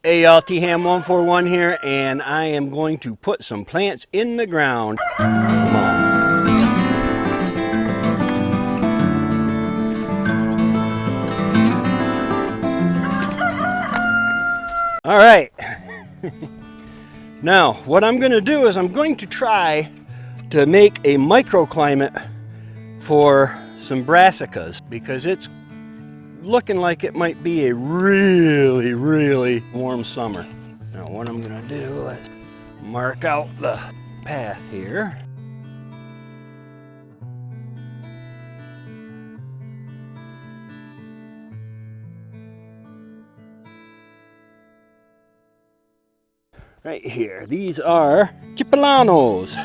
Hey y'all, T-Ham141 here, and I am going to put some plants in the ground. Come on. All right. Now, what I'm going to do is I'm going to try to make a microclimate for some brassicas because it's looking like it might be a really warm summer. Now what I'm gonna do, let's mark out the path here. Right here, these are Chipolanos.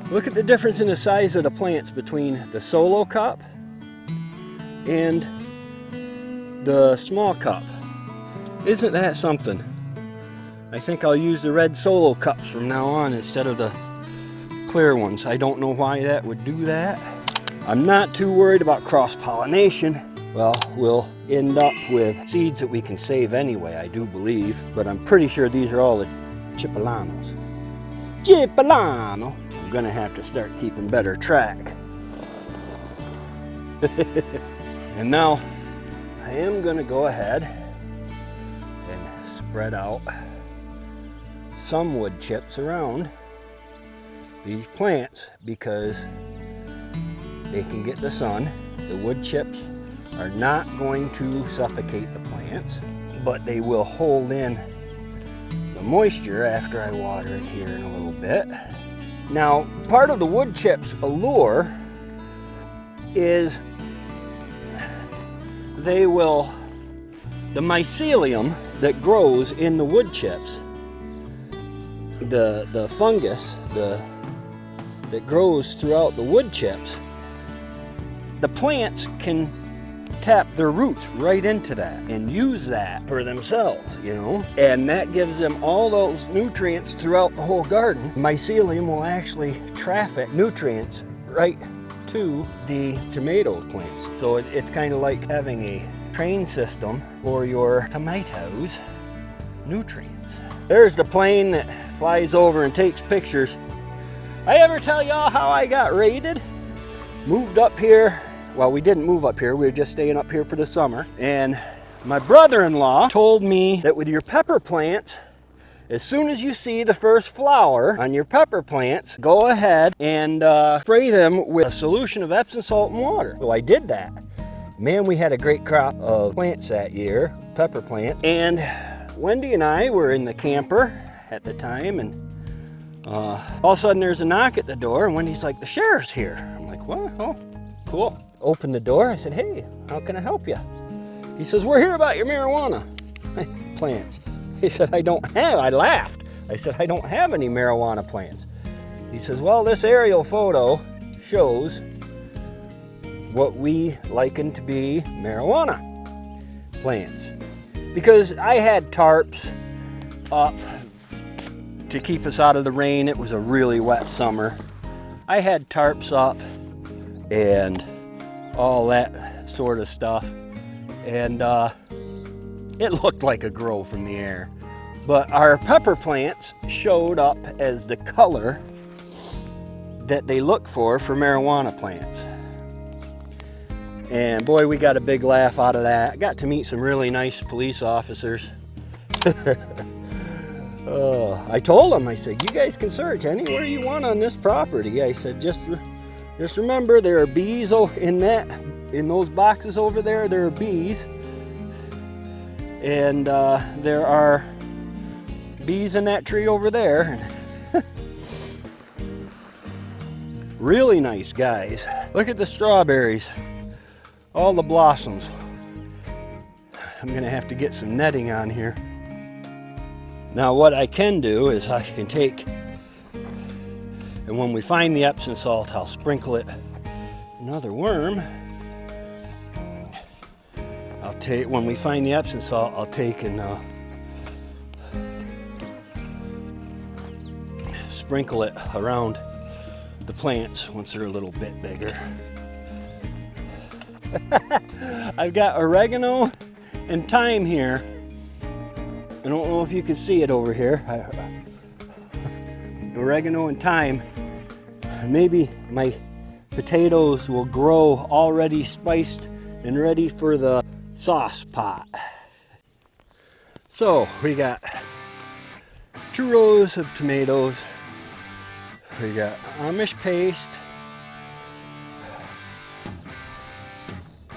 Look at the difference in the size of the plants between the solo cup and the small cup. Isn't that something? I think I'll use the red solo cups from now on instead of the clear ones. I don't know why that would do that. I'm not too worried about cross-pollination. Well, we'll end up with seeds that we can save anyway, I do believe. But I'm pretty sure these are all the Chipolanos. Chipolano! I'm gonna have to start keeping better track. And now I am gonna go ahead and spread out some wood chips around these plants because they can get the sun. The wood chips are not going to suffocate the plants, but they will hold in the moisture after I water it here in a little bit. Now, part of the wood chips allure is the mycelium that grows in the wood chips, the fungus that grows throughout the wood chips, the plants can tap their roots right into that and use that for themselves, you know, and that gives them all those nutrients throughout the whole garden. Mycelium will actually traffic nutrients right to the tomato plants. So it's kind of like having a train system for your tomatoes nutrients. There's the plane that flies over and takes pictures. I ever tell y'all how I got raided? Moved up here. Well, we didn't move up here, we were just staying up here for the summer. And my brother-in-law told me that with your pepper plants, as soon as you see the first flower on your pepper plants, go ahead and spray them with a solution of Epsom salt and water. So I did that. Man, we had a great crop of plants that year, pepper plants. And Wendy and I were in the camper at the time, and all of a sudden there's a knock at the door, and Wendy's like, the sheriff's here. I'm like, what? Oh, cool. Opened the door. I said, hey, how can I help you? He says, we're here about your marijuana plants. He said, I laughed. I said, I don't have any marijuana plants. He says, well, this aerial photo shows what we liken to be marijuana plants. Because I had tarps up to keep us out of the rain. It was a really wet summer. I had tarps up and all that sort of stuff, and it looked like a grow from the air. But our pepper plants showed up as the color that they look for marijuana plants. And boy, we got a big laugh out of that. I got to meet some really nice police officers. I told them, I said, you guys can search anywhere you want on this property. I said, just remember, there are bees in those boxes over there. There are bees, and there are bees in that tree over there. Really nice guys. Look at the strawberries, all the blossoms. I'm gonna have to get some netting on here. Now what I can do is I can take, and when we find the Epsom salt, I'll sprinkle it. Another worm. When we find the Epsom salt, I'll take and sprinkle it around the plants once they're a little bit bigger. I've got oregano and thyme here. I don't know if you can see it over here. Oregano and thyme. Maybe my potatoes will grow already spiced and ready for the sauce pot. So we got 2 rows of tomatoes. We got Amish paste.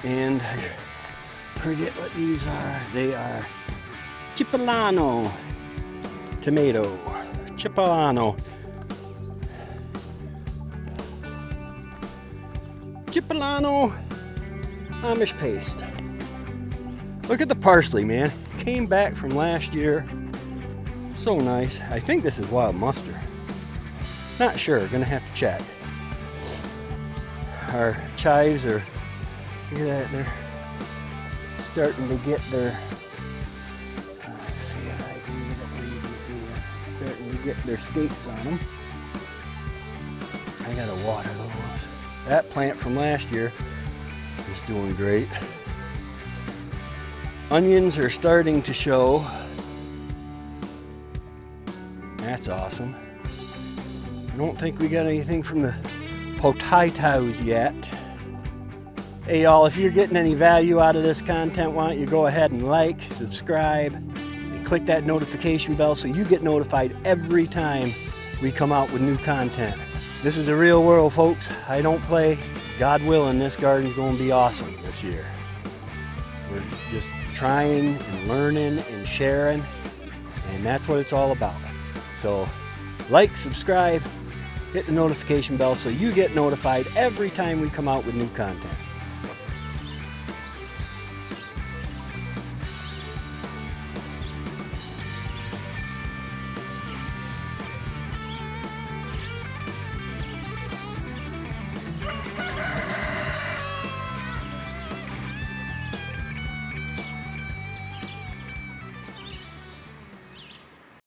And I forget what these are. They are Cipollano tomato. Cipollano. Cipollano Amish paste. Look at the parsley, man. Came back from last year. So nice. I think this is wild mustard. Not sure. Gonna have to check. Our chives are, look at that, they're starting to get their, let's see if I can get it where you can see it. Starting to get their scapes on them. I gotta water those. That plant from last year is doing great. Onions are starting to show. That's awesome. I don't think we got anything from the potatoes yet. Hey y'all, if you're getting any value out of this content, why don't you go ahead and like, subscribe, and click that notification bell so you get notified every time we come out with new content. This is the real world, folks. I don't play. God willing, this garden's going to be awesome this year. We're just trying and learning and sharing, and that's what it's all about. So like, subscribe, hit the notification bell so you get notified every time we come out with new content.